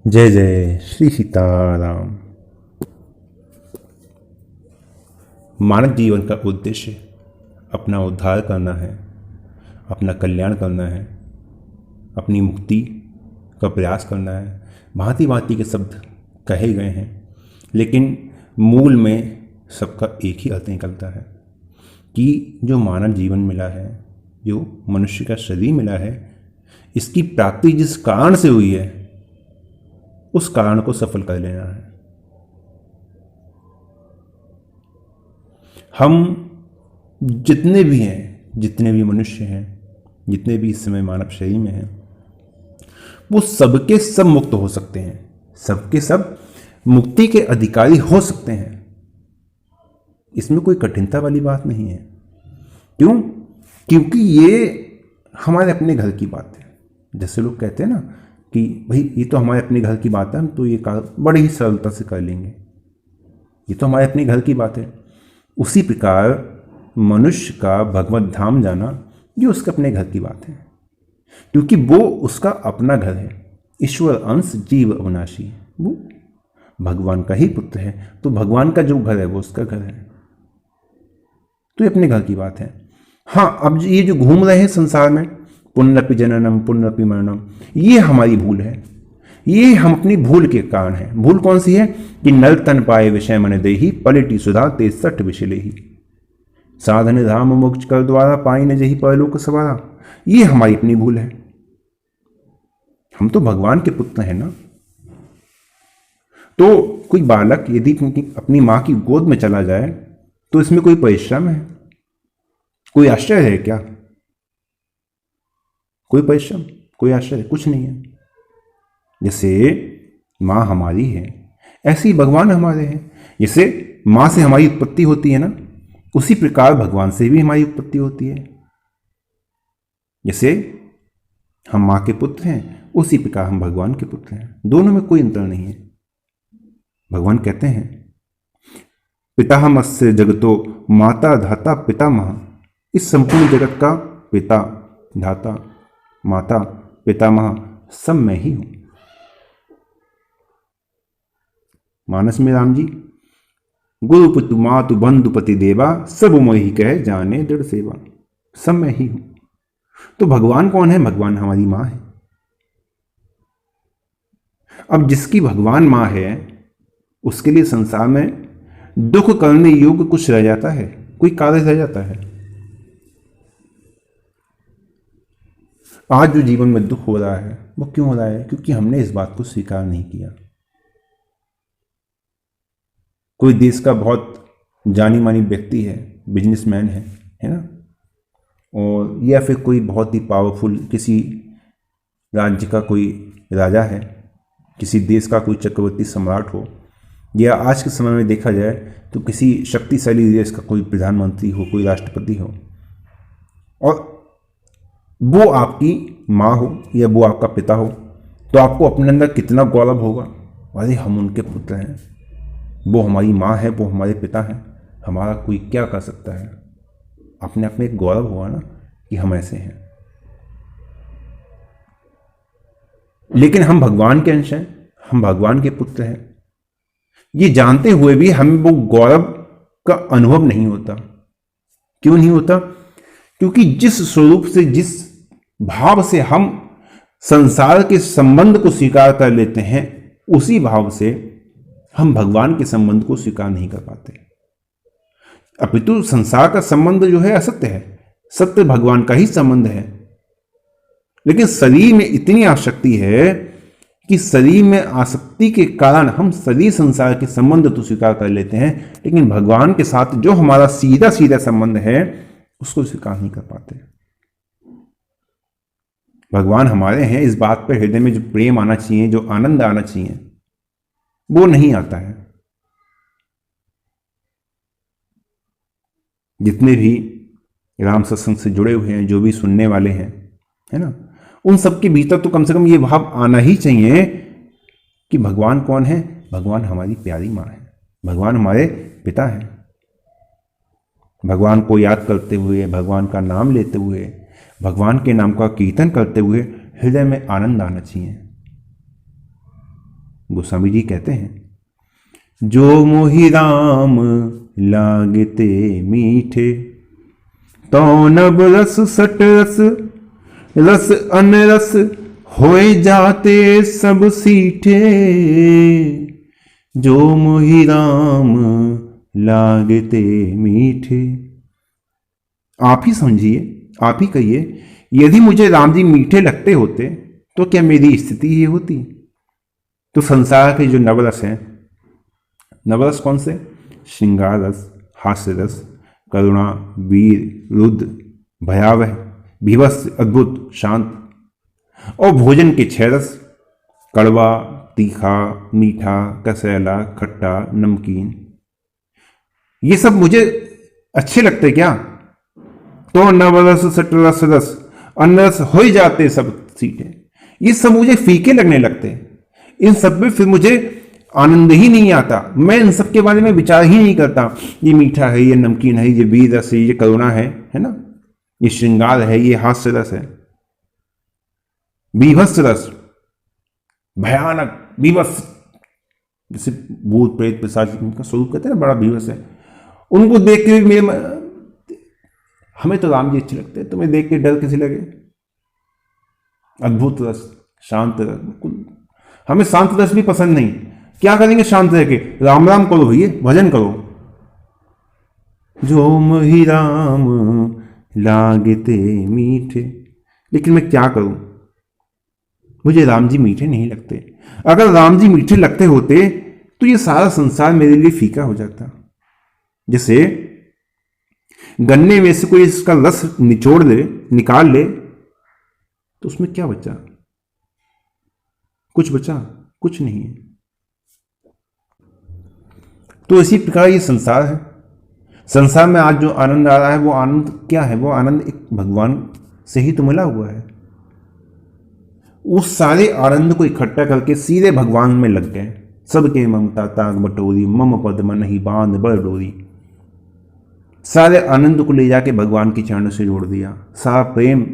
जय जय श्री सीताराम। मानव जीवन का उद्देश्य अपना उद्धार करना है, अपना कल्याण करना है, अपनी मुक्ति का प्रयास करना है। भांति भांति के शब्द कहे गए हैं, लेकिन मूल में सबका एक ही अर्थ निकलता है कि जो मानव जीवन मिला है, जो मनुष्य का शरीर मिला है, इसकी प्राप्ति जिस कारण से हुई है उस कारण को सफल कर लेना है। हम जितने भी हैं, जितने भी मनुष्य हैं, जितने भी इस समय मानव शरीर में हैं, वो सबके सब मुक्त हो सकते हैं, सबके सब मुक्ति के अधिकारी हो सकते हैं। इसमें कोई कठिनता वाली बात नहीं है। क्यों? क्योंकि ये हमारे अपने घर की बात है। जैसे लोग कहते हैं ना कि भाई ये तो हमारे अपने घर की बात है, हम तो ये कार्य बड़ी ही सरलता से कर लेंगे, ये तो हमारे अपने घर की बात है। उसी प्रकार मनुष्य का भगवत धाम जाना ये उसके अपने घर की बात है, क्योंकि वो उसका अपना घर है। ईश्वर अंश जीव अविनाशी है, वो भगवान का ही पुत्र है, तो भगवान का जो घर है वो उसका घर है, तो ये अपने घर की बात है। हाँ, अब ये जो घूम रहे हैं संसार में, पुनरपि जननम पुनरपि मरणम, ये हमारी भूल है। ये हम अपनी भूल के कारण है। भूल कौन सी है? कि नल तन पाए विषय मन देही, पलटी सुधा ते सठ विषले ही, साधन राम मोक्ष कर द्वारा, पाई न जही परलोक सवारा। ये हमारी अपनी भूल है। हम तो भगवान के पुत्र हैं ना। तो कोई बालक यदि अपनी मां की गोद में चला जाए तो इसमें कोई परिश्रम है, कोई आश्चर्य है क्या? कोई परिश्रम, कोई आश्चर्य कुछ नहीं है। जैसे माँ हमारी है, ऐसे ही भगवान हमारे हैं। जैसे माँ से हमारी उत्पत्ति होती है ना, उसी प्रकार भगवान से भी हमारी उत्पत्ति होती है। जैसे हम माँ के पुत्र हैं, उसी प्रकार हम भगवान के पुत्र हैं। दोनों में कोई अंतर नहीं है। भगवान कहते हैं पितामहस्य जगतो माता धाता पितामह, इस संपूर्ण जगत का पिता, धाता, माता, पितामह सब मैं ही हूं। मानस में राम जी, गुरु पुत्र मातु बंधु पति देवा, सब मोहि कह जाने दृढ़ सेवा। सब मैं ही हूं। तो भगवान कौन है? भगवान हमारी मां है। अब जिसकी भगवान मां है उसके लिए संसार में दुख करने योग्य कुछ रह जाता है, कोई कार्य रह जाता है? आज जो जीवन में दुख हो रहा है वो क्यों हो रहा है? क्योंकि हमने इस बात को स्वीकार नहीं किया। कोई देश का बहुत जानी मानी व्यक्ति है, बिजनेसमैन है ना, और या फिर कोई बहुत ही पावरफुल किसी राज्य का कोई राजा है, किसी देश का कोई चक्रवर्ती सम्राट हो, या आज के समय में देखा जाए तो किसी शक्तिशाली देश का कोई प्रधानमंत्री हो, कोई राष्ट्रपति हो, और वो आपकी माँ हो या वो आपका पिता हो, तो आपको अपने अंदर कितना गौरव होगा। अरे हम उनके पुत्र हैं, वो हमारी माँ है, वो हमारे पिता हैं, हमारा कोई क्या कर सकता है। अपने आप में एक गौरव होगा ना कि हम ऐसे हैं। लेकिन हम भगवान के अंश हैं, हम भगवान के पुत्र हैं, ये जानते हुए भी हमें वो गौरव का अनुभव नहीं होता। क्यों नहीं होता? क्योंकि जिस स्वरूप से, जिस भाव से हम संसार के संबंध को स्वीकार कर लेते हैं, उसी भाव से हम भगवान के संबंध को स्वीकार नहीं कर पाते। अपितु संसार का संबंध जो है असत्य है, सत्य भगवान का ही संबंध है। लेकिन शरीर में इतनी आसक्ति है कि शरीर में आसक्ति के कारण हम शरीर संसार के संबंध तो स्वीकार कर लेते हैं, लेकिन भगवान के साथ जो हमारा सीधा सीधा संबंध है उसको स्वीकार नहीं कर पाते। भगवान हमारे हैं, इस बात पर हृदय में जो प्रेम आना चाहिए, जो आनंद आना चाहिए, वो नहीं आता है। जितने भी राम सत्संग से जुड़े हुए हैं, जो भी सुनने वाले हैं, है ना, उन सबके भीतर तो कम से कम ये भाव आना ही चाहिए कि भगवान कौन है? भगवान हमारी प्यारी माँ है, भगवान हमारे पिता हैं। भगवान को याद करते हुए, भगवान का नाम लेते हुए, भगवान के नाम का कीर्तन करते हुए हृदय में आनंद आना चाहिए। गोस्वामी जी कहते हैं जो मोहि राम लागते मीठे, तो नब रस सट रस रस अनरस होए जाते सब सीठे। जो मोहि राम लागते मीठे। आप ही समझिए, आप ही कहिए, यदि मुझे राम जी मीठे लगते होते तो क्या मेरी स्थिति ये होती? तो संसार के जो नवरस हैं, नवरस कौन से? श्रृंगार रस, हास्य रस, करुणा, वीर, रुद्र, भयावह, भीभत्स, अद्भुत, शांत, और भोजन के 6 रस, कड़वा, तीखा, मीठा, कसैला, खट्टा, नमकीन, ये सब मुझे अच्छे लगते क्या? तो नवरस सट रस रस अनरस हो ही जाते सब सीटे। ये सब मुझे फीके लगने लगते, इन सब में फिर मुझे आनंद ही नहीं आता। मैं इन सब के बारे में विचार ही नहीं करता, ये मीठा है, ये नमकीन है, ये वीर रस है, ये करुणा है ना, ये श्रृंगार है, ये हास्य रस है, बीभत्स रस, भयानक बीभत्स, जैसे भूत प्रेत पिशाच का स्वरूप कहते हैं ना, बड़ा बीभत्स है। उनको देख के मेरे, हमें तो राम जी अच्छे लगते हैं, तुम्हें देख के डर कैसे लगे? अद्भुत रस, शांत रस, हमें शांत रस भी पसंद नहीं। क्या करेंगे शांत रह के? राम राम करो भैया, भजन करो। जो मोहि राम लागते मीठे, लेकिन मैं क्या करूं, मुझे राम जी मीठे नहीं लगते। अगर राम जी मीठे लगते होते तो ये सारा संसार मेरे लिए फीका हो जाता। जैसे गन्ने में से कोई इसका रस निचोड़ ले, निकाल ले, तो उसमें क्या बचा? कुछ बचा? कुछ नहीं है। तो इसी प्रकार ये संसार है। संसार में आज जो आनंद आ रहा है वो आनंद क्या है? वो आनंद एक भगवान से ही तो मिला हुआ है। उस सारे आनंद को इकट्ठा करके सीधे भगवान में लग गए। सबके ममता ताग बटोरी, मम पद मन ही बांध बर डोरी। सारे आनंद को ले जाके भगवान के चरणों से जोड़ दिया, सारा प्रेम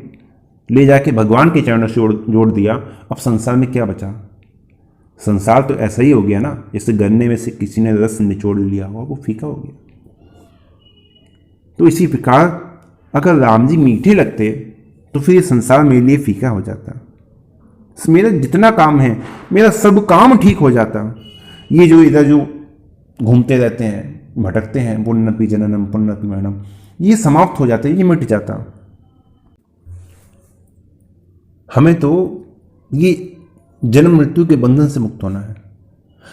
ले जाके भगवान के चरणों से जोड़ दिया। अब संसार में क्या बचा? संसार तो ऐसा ही हो गया ना, जैसे गन्ने में से किसी ने रस निचोड़ लिया हुआ, वो फीका हो गया। तो इसी प्रकार अगर राम जी मीठे लगते तो फिर ये संसार मेरे लिए फीका हो जाता। मेरा जितना काम है, मेरा सब काम ठीक हो जाता। ये जो इधर जो घूमते रहते हैं, भटकते हैं, पुण्यपि जननम पुण्यपि मरणम, ये समाप्त हो जाता है, ये मिट जाता। हमें तो ये जन्म मृत्यु के बंधन से मुक्त होना है।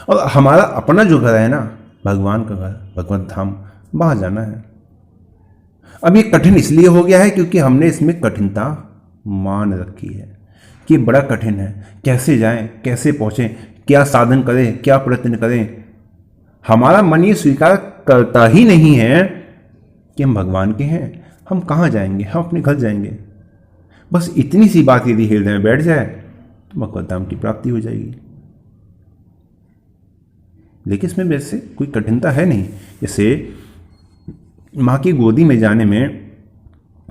और हमारा अपना जो घर है ना, भगवान का घर, भगवत धाम, वहां जाना है। अब ये कठिन इसलिए हो गया है क्योंकि हमने इसमें कठिनता मान रखी है कि बड़ा कठिन है, कैसे जाएं, कैसे पहुंचें, क्या साधन करें, क्या प्रयत्न करें। हमारा मन ये स्वीकार करता ही नहीं है कि हम भगवान के हैं। हम कहाँ जाएंगे? हम अपने घर जाएंगे। बस इतनी सी बात यदि हृदय में बैठ जाए तो भगवत धाम की प्राप्ति हो जाएगी। लेकिन इसमें वैसे कोई कठिनता है नहीं। जैसे माँ की गोदी में जाने में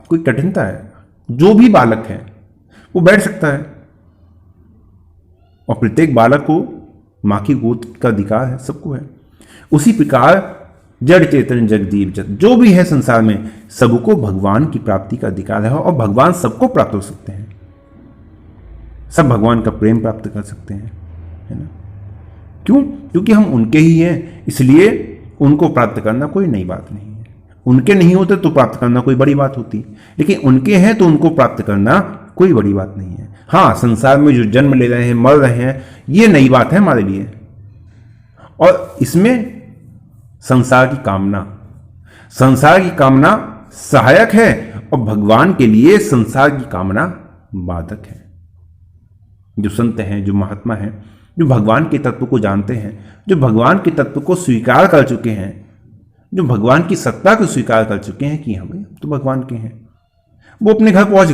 कोई कठिनता है? जो भी बालक है वो बैठ सकता है, और प्रत्येक बालक को माँ की गोद का अधिकार है, सबको है। उसी प्रकार जड़ चेतन जगदीप जग, जो भी है संसार में, सबको भगवान की प्राप्ति का अधिकार है, और भगवान सबको प्राप्त हो सकते हैं। सब भगवान का प्रेम प्राप्त कर सकते हैं, है ना? क्यों? क्योंकि हम उनके ही हैं, इसलिए उनको प्राप्त करना कोई नई बात नहीं है। उनके नहीं होते तो प्राप्त करना कोई बड़ी बात होती, लेकिन उनके हैं तो उनको प्राप्त करना कोई बड़ी बात नहीं है। हाँ, संसार में जो जन्म ले रहे हैं, मर रहे हैं, ये नई बात है हमारे लिए। और इसमें संसार की कामना सहायक है, और भगवान के लिए संसार की कामना बाधक है। जो संत हैं, जो महात्मा हैं, जो भगवान के तत्व को जानते हैं, जो भगवान के तत्व को स्वीकार कर चुके हैं, जो भगवान की सत्ता को स्वीकार कर चुके हैं कि हम तो भगवान के हैं, वो अपने घर पहुंच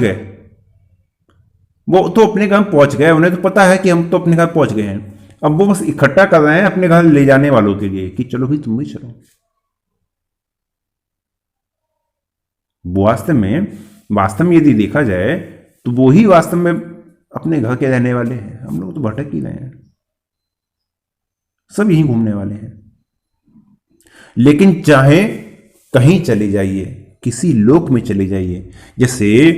गए। उन्हें तो पता है कि हम तो अपने घर पहुंच गए हैं। अब वो बस इकट्ठा कर रहे हैं अपने घर ले जाने वालों के लिए कि चलो भी, तुम भी चलो। वास्तव में यदि देखा जाए तो वो ही वास्तव में अपने घर के रहने वाले हैं। हम लोग तो भटक ही रहे हैं। सब यहीं घूमने वाले हैं। लेकिन चाहे कहीं चले जाइए, किसी लोक में चले जाइए, जैसे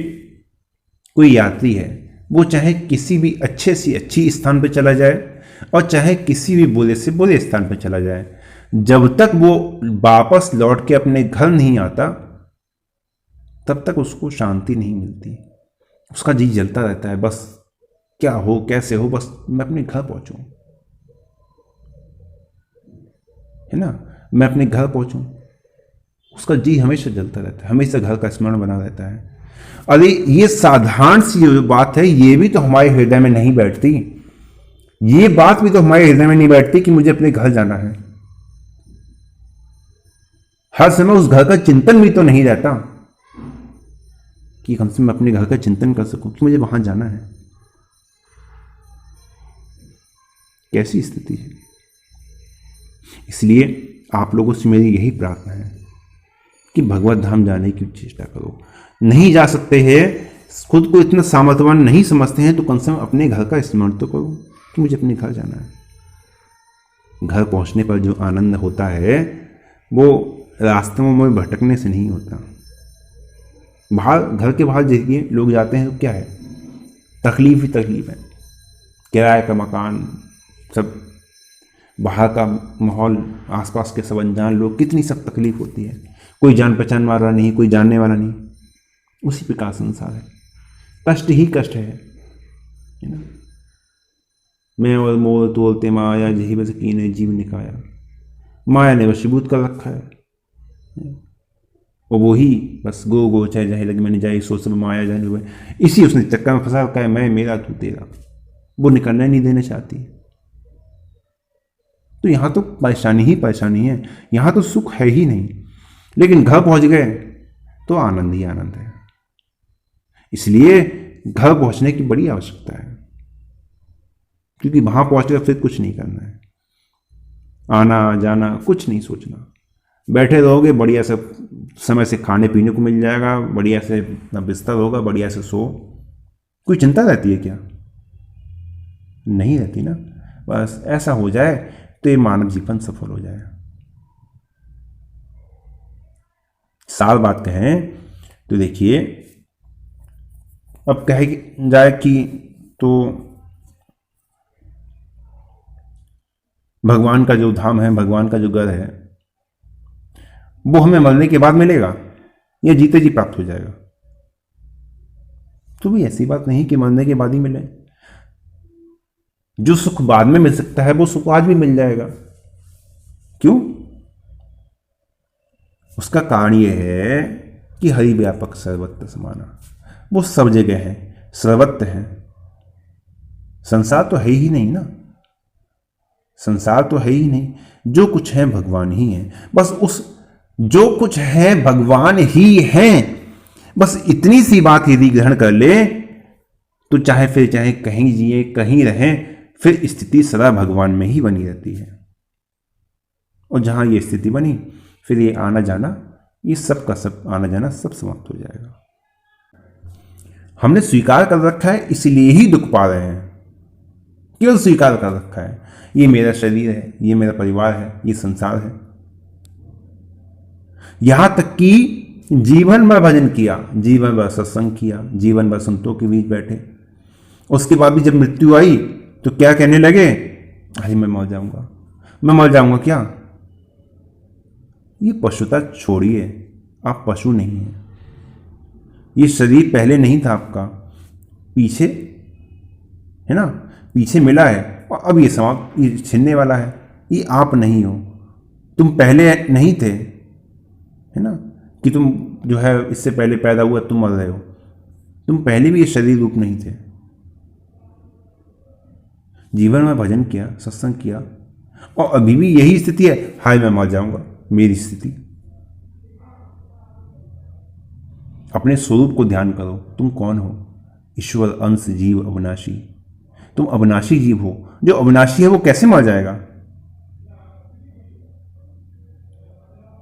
कोई यात्री है, वो चाहे किसी भी अच्छे से अच्छी स्थान पर चला जाए और चाहे किसी भी बुरे से बुरे स्थान पर चला जाए, जब तक वो वापस लौट के अपने घर नहीं आता तब तक उसको शांति नहीं मिलती। उसका जी जलता रहता है, बस क्या हो कैसे हो, बस मैं अपने घर पहुंचूं, है ना, मैं अपने घर पहुंचूं। उसका जी हमेशा जलता रहता है, हमेशा घर का स्मरण बना रहता है। अरे ये साधारण सी जो बात है, ये भी तो हमारे हृदय में नहीं बैठती। ये बात भी तो हमारे हृदय में नहीं बैठती कि मुझे अपने घर जाना है। हर समय उस घर का चिंतन भी तो नहीं रहता कि कम से कम मैं अपने घर का चिंतन कर सकूं कि मुझे वहां जाना है। कैसी स्थिति है। इसलिए आप लोगों से मेरी यही प्रार्थना है कि भगवत धाम जाने की चेष्टा करो। नहीं जा सकते हैं, खुद को इतना सामर्थ्यवान नहीं समझते हैं, तो कम से कम अपने घर का स्मरण तो करो कि मुझे अपने घर जाना है। घर पहुंचने पर जो आनंद होता है वो रास्तों में भटकने से नहीं होता। बाहर, घर के बाहर देखिए लोग जाते हैं तो क्या है, तकलीफ ही तकलीफ है। किराए का मकान, सब बाहर का माहौल, आसपास के सब अनजान लोग, कितनी सब तकलीफ होती है। कोई जान पहचान वाला नहीं, कोई जानने वाला नहीं। उसी प्रकार संसार है, कष्ट ही कष्ट है ना। मैं और मोल तोलते माया, जही बस कीने जीव निकाया। माया ने वशीभूत कर रखा है और वो ही बस गो गो चाहे जाहे लगे मैंने जाए, सो सब माया जाने हुए, इसी उसने चक्कर में फंसा रखा है, मैं मेरा तू तेरा। वो निकलना नहीं देना चाहती। तो यहां तो परेशानी ही परेशानी है, यहां तो सुख है ही नहीं। लेकिन घर पहुंच गए तो आनंद ही आनंद है। इसलिए घर पहुंचने की बड़ी आवश्यकता है, क्योंकि वहां पहुंच गए फिर कुछ नहीं करना है, आना जाना कुछ नहीं सोचना। बैठे रहोगे, बढ़िया से समय से खाने पीने को मिल जाएगा, बढ़िया से बिस्तर होगा, बढ़िया से सो। कोई चिंता रहती है क्या? नहीं रहती ना। बस ऐसा हो जाए तो ये मानव जीवन सफल हो जाए। साल बात कहें तो देखिए, अब कहे जाए कि तो भगवान का जो धाम है, भगवान का जो घर है, वो हमें मरने के बाद मिलेगा या जीते जी प्राप्त हो जाएगा? तो भी ऐसी बात नहीं कि मरने के बाद ही मिले। जो सुख बाद में मिल सकता है वो सुख आज भी मिल जाएगा। क्यों? उसका कारण यह है कि हरि व्यापक सर्वत्र समाना, वो सब जगह है, सर्वत्र है। संसार तो है ही नहीं ना, संसार तो है ही नहीं। जो कुछ है भगवान ही है। बस उस जो कुछ है भगवान ही है, बस इतनी सी बात यदि ग्रहण कर ले तो चाहे कहीं जिए कहीं रहें, फिर स्थिति सदा भगवान में ही बनी रहती है। और जहां ये स्थिति बनी, फिर ये आना जाना, ये सब का सब आना जाना सब समाप्त हो जाएगा। हमने स्वीकार कर रखा है, इसीलिए ही दुख पा रहे हैं। केवल स्वीकार कर रखा है, ये मेरा शरीर है, ये मेरा परिवार है, ये संसार है। यहां तक कि जीवन भर भजन किया, जीवन भर सत्संग किया, जीवन भर संतों के बीच बैठे, उसके बाद भी जब मृत्यु आई तो क्या कहने लगे? अरे मैं मर जाऊंगा, मैं मर जाऊंगा। क्या? ये पशुता छोड़िए, आप पशु नहीं हैं। ये शरीर पहले नहीं था आपका, पीछे है ना, पीछे मिला है और अब ये समाप्त, ये छिनने वाला है। ये आप नहीं हो, तुम पहले नहीं थे, है ना, कि तुम जो है इससे पहले पैदा हुआ तुम मर रहे हो। तुम पहले भी ये शरीर रूप नहीं थे। जीवन में भजन किया, सत्संग किया, और अभी भी यही स्थिति है, हाय मैं मर जाऊंगा, मेरी स्थिति। अपने स्वरूप को ध्यान करो, तुम कौन हो? ईश्वर, अंश, जीव, अविनाशी। तुम अविनाशी जीव हो। जो अविनाशी है वो कैसे मर जाएगा?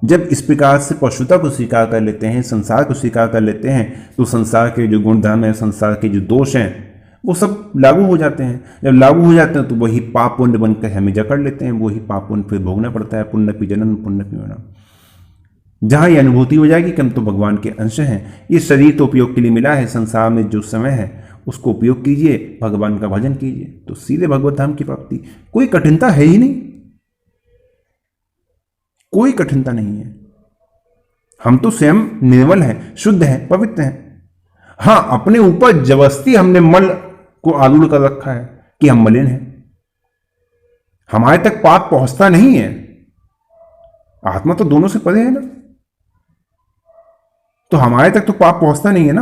जब इस प्रकार से पशुता को स्वीकार कर लेते हैं, संसार को स्वीकार कर लेते हैं, तो संसार के जो गुण धर्म है, संसार के जो दोष हैं, वो सब लागू हो जाते हैं। जब लागू हो जाते हैं तो वही पाप पुण्य बनकर हमें जकड़ लेते हैं, वही पाप पुण्य फिर भोगना पड़ता है, पुण्य पी जनन पुण्य पी मरण। जहां ये अनुभूति हो जाएगी कि हम तो भगवान के अंश हैं, ये शरीर तो उपयोग के लिए मिला है, संसार में जो समय है उसको उपयोग कीजिए, भगवान का भजन कीजिए, तो सीधे भगवत धाम की प्राप्ति। कोई कठिनता है ही नहीं, कोई कठिनता नहीं है। हम तो स्वयं निर्मल हैं, शुद्ध हैं, पवित्र हैं। हाँ, अपने ऊपर जबरदस्ती हमने मल को आरूढ़ कर रखा है कि हम मलिन हैं। हमारे तक पाप पहुंचता नहीं है, आत्मा तो दोनों से परे है ना, तो हमारे तक तो पाप पहुंचता नहीं है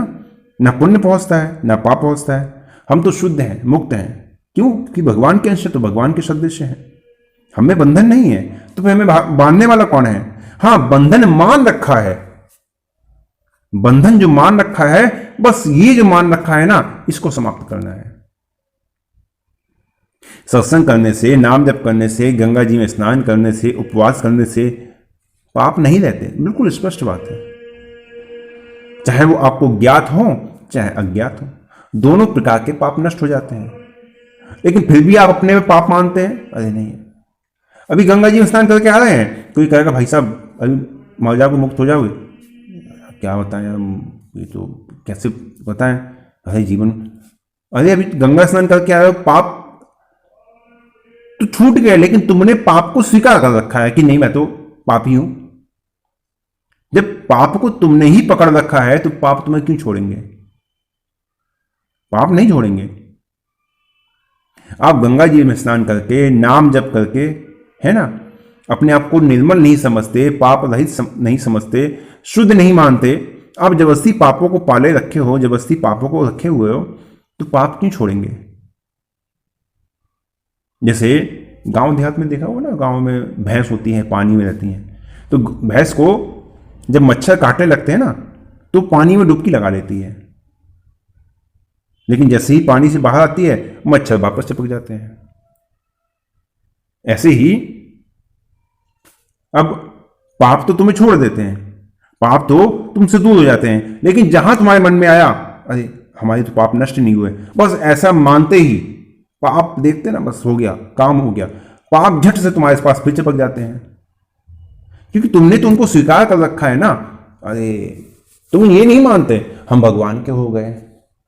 ना पुण्य पहुंचता है ना पाप पहुंचता है। हम तो शुद्ध हैं, मुक्त हैं। क्यों? कि भगवान के अंश है, तो भगवान के सदृश हैं। हमें बंधन नहीं है, तो फिर हमें बांधने वाला कौन है? हाँ, बंधन मान रखा है, बंधन जो मान रखा है, बस ये जो मान रखा है ना, इसको समाप्त करना है। सत्संग करने से, नाम जप करने से, गंगा जी में स्नान करने से, उपवास करने से पाप नहीं रहते, बिल्कुल स्पष्ट बात है। चाहे वो आपको ज्ञात हो चाहे अज्ञात हो, दोनों प्रकार के पाप नष्ट हो जाते हैं। लेकिन फिर भी आप अपने में पाप मानते हैं। अरे नहीं, अभी गंगा जी में स्नान करके आ रहे हैं, कोई कहेगा भाई साहब अभी मर जाओगे, मुक्त हो जाओगे। क्या बताएं यार, ये तो कैसे बताएं? अरे जीवन, अरे अभी गंगा स्नान करके आ रहे हो, पाप तो छूट गए, लेकिन तुमने पाप को स्वीकार कर रखा है कि नहीं मैं तो पापी हूं। जब पाप को तुमने ही पकड़ रखा है तो पाप तुम्हें क्यों छोड़ेंगे? पाप नहीं छोड़ेंगे। आप गंगा जी में स्नान करके, नाम जप करके, है ना, अपने आप को निर्मल नहीं समझते, पाप रहित नहीं समझते, शुद्ध नहीं मानते, आप जबरदस्ती पापों को पाले रखे हो, जबरदस्ती पापों को रखे हुए हो, तो पाप क्यों छोड़ेंगे? जैसे गांव देहात में देखा होगा ना, गांव में भैंस होती है, पानी में रहती हैं, तो भैंस को जब मच्छर काटने लगते हैं ना, तो पानी में डुबकी लगा लेती है, लेकिन जैसे ही पानी से बाहर आती है मच्छर वापस चिपक जाते हैं। ऐसे ही अब पाप तो तुम्हें छोड़ देते हैं, पाप तो तुमसे दूर हो जाते हैं, लेकिन जहां तुम्हारे मन में आया अरे हमारे तो पाप नष्ट नहीं हुए, बस ऐसा मानते ही पाप देखते ना, बस हो गया, काम हो गया, पाप झट से तुम्हारे पास फिर चिपक जाते हैं, क्योंकि तुमने तो उनको स्वीकार कर रखा है ना। अरे तुम ये नहीं मानते हम भगवान के हो गए,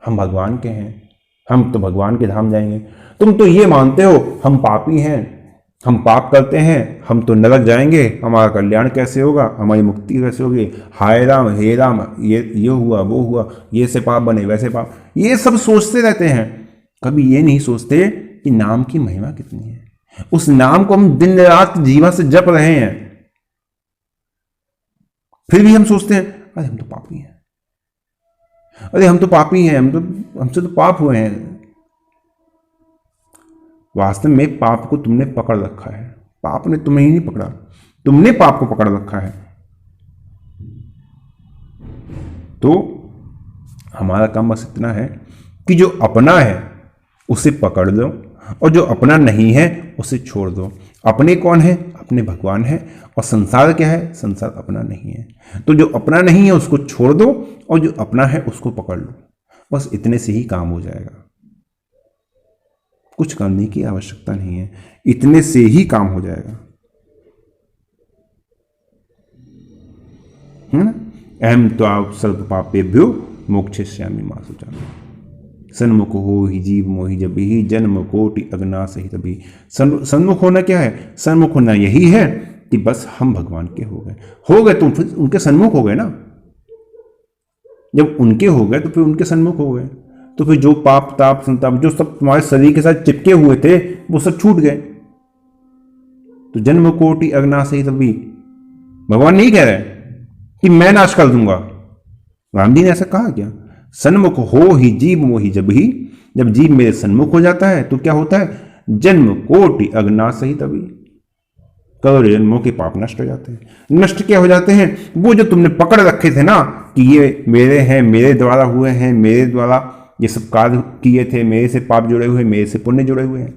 हम भगवान के हैं, हम तो भगवान के धाम जाएंगे। तुम तो ये मानते हो हम पापी हैं, हम पाप करते हैं, हम तो नरक जाएंगे, हमारा कल्याण कैसे होगा, हमारी मुक्ति कैसे होगी, हाय राम हे राम, ये हुआ वो हुआ, ये से पाप बने वैसे पाप, ये सब सोचते रहते हैं। कभी ये नहीं सोचते कि नाम की महिमा कितनी है, उस नाम को हम दिन रात जीवन से जप रहे हैं, फिर भी हम सोचते हैं अरे हम तो पापी हैं, अरे हम तो पापी हैं, हमसे तो पाप हुए हैं। वास्तव में पाप को तुमने पकड़ रखा है, पाप ने तुम्हें ही नहीं पकड़ा, तुमने पाप को पकड़ रखा है। तो हमारा काम बस इतना है कि जो अपना है उसे पकड़ लो, और जो अपना नहीं है उसे छोड़ दो। अपने कौन है? अपने भगवान है। और संसार क्या है? संसार अपना नहीं है। तो जो अपना नहीं है उसको छोड़ दो, और जो अपना है उसको पकड़ लो। बस इतने से ही काम हो जाएगा, कुछ करने की आवश्यकता नहीं है, इतने से ही काम हो जाएगा। अहम त्वां सर्व पापेभ्यो मोक्षयिष्यामि मा शुचः। सन्मुख हो ही जीव मोहि जब ही, जन्म कोटि अज्ञान सहित भी। सन्मुख होना क्या है? सन्मुख होना यही है कि बस हम भगवान के हो गए तो फिर उनके सन्मुख हो गए ना। जब उनके हो गए तो फिर उनके सन्मुख हो गए, तो फिर जो पाप ताप संताप जो सब तुम्हारे शरीर के साथ चिपके हुए थे वो सब छूट गए। तो जन्म कोटि अज्ञान सहित भी भगवान नहीं कह रहे कि मैं नाश कर दूंगा। राम जी ने ऐसा कहा क्या? सन्मुख हो ही जीव मोहि जब ही, जब जीव मेरे सन्मुख हो जाता है तो क्या होता है? जन्म कोटि अज्ञान सहित अभी, करोड़ों जन्मों के पाप नष्ट हो जाते हैं। नष्ट क्या हो जाते हैं? वो जो तुमने पकड़ रखे थे ना कि ये मेरे हैं, मेरे द्वारा हुए हैं, मेरे द्वारा ये सब कार्य किए थे, मेरे से पाप जुड़े हुए, मेरे से पुण्य जुड़े हुए हैं,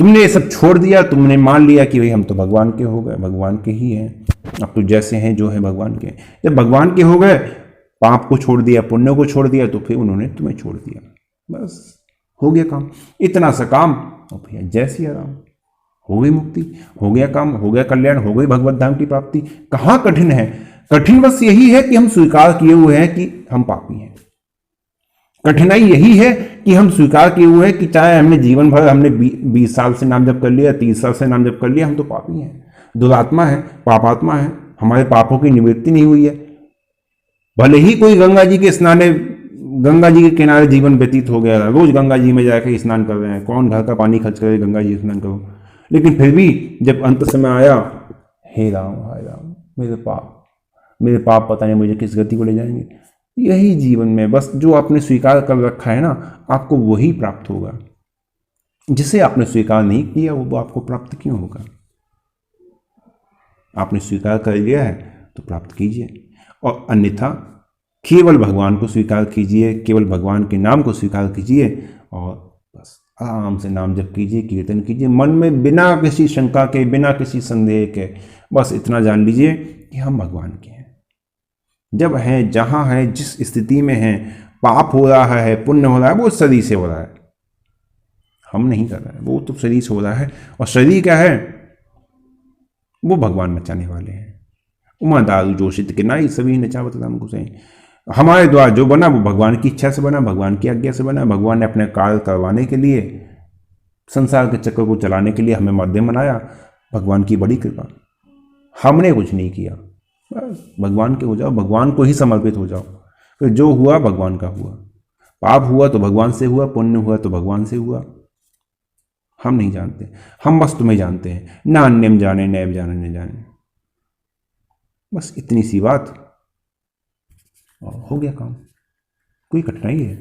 तुमने ये सब छोड़ दिया। तुमने मान लिया कि भाई हम तो भगवान के हो गए, भगवान के ही हैं, अब तो जैसे हैं जो है भगवान के। जब भगवान के हो गए, पाप को छोड़ दिया, पुण्य को छोड़ दिया, तो फिर उन्होंने तुम्हें छोड़ दिया। बस हो गया काम, इतना सा काम और भैया जय सिया राम, हो गई मुक्ति, हो गया काम, हो गया कल्याण, हो गई भगवत धाम की प्राप्ति। कहाँ कठिन है? कठिन बस यही है कि हम स्वीकार किए हुए हैं कि हम पापी हैं। कठिनाई यही है कि हम स्वीकार किए हुए हैं कि चाहे हमने जीवन भर, हमने 20 साल से नाम जप कर लिया, 30 साल से नाम जप कर लिया, हम तो पापी हैं, दुरात्मा है, पापात्मा है, हमारे पापों की निवृत्ति नहीं हुई है। भले ही कोई गंगा जी के किनारे जीवन व्यतीत हो गया, रोज गंगा जी में जाकर स्नान कर रहे हैं, कौन घर का पानी खर्च करे गंगा जी स्नान करो, लेकिन फिर भी जब अंत समय आया, हे राम हाय राम, मेरे पाप पता नहीं मुझे किस गति को ले जाएंगे। यही जीवन में बस जो आपने स्वीकार कर रखा है ना, आपको वही प्राप्त होगा। जिसे आपने स्वीकार नहीं किया वो आपको प्राप्त क्यों होगा? आपने स्वीकार कर लिया है तो प्राप्त कीजिए, और अन्यथा केवल भगवान को स्वीकार कीजिए, केवल भगवान के नाम को स्वीकार कीजिए, और बस आराम से नाम जप कीजिए, कीर्तन कीजिए, मन में बिना किसी शंका के, बिना किसी संदेह के बस इतना जान लीजिए कि हम भगवान के हैं। जब हैं, जहाँ हैं, जिस स्थिति में हैं, पाप हो रहा है, पुण्य हो रहा है, वो शरीर से हो रहा है, हम नहीं कर रहे हैं, वो तो शरीर से हो रहा है। और शरीर क्या है? वो भगवान मचाने वाले हैं। उमा दारू जोशित के नाई सभी नचावत राम गुसाई। हमारे द्वारा जो बना वो भगवान की इच्छा से बना, भगवान की आज्ञा से बना। भगवान ने अपने कार्य करवाने के लिए, संसार के चक्र को चलाने के लिए हमें माध्यम बनाया। भगवान की बड़ी कृपा, हमने कुछ नहीं किया, बस भगवान के हो जाओ, भगवान को ही समर्पित हो जाओ। फिर जो हुआ भगवान का हुआ, पाप हुआ तो भगवान से हुआ, पुण्य हुआ तो भगवान से हुआ। हम नहीं जानते, हम बस तुम्हें जानते हैं, ना अन्यम जाने नैब जाने न जाने। बस इतनी सी बात और हो गया काम। कोई कठिनाई है?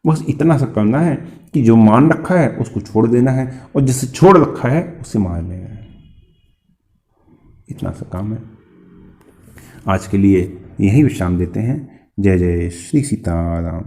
बस इतना सा करना है कि जो मान रखा है उसको छोड़ देना है, और जिसे छोड़ रखा है उसे मान लेना है। इतना सा काम है। आज के लिए यही विश्राम देते हैं। जय जय श्री सीताराम।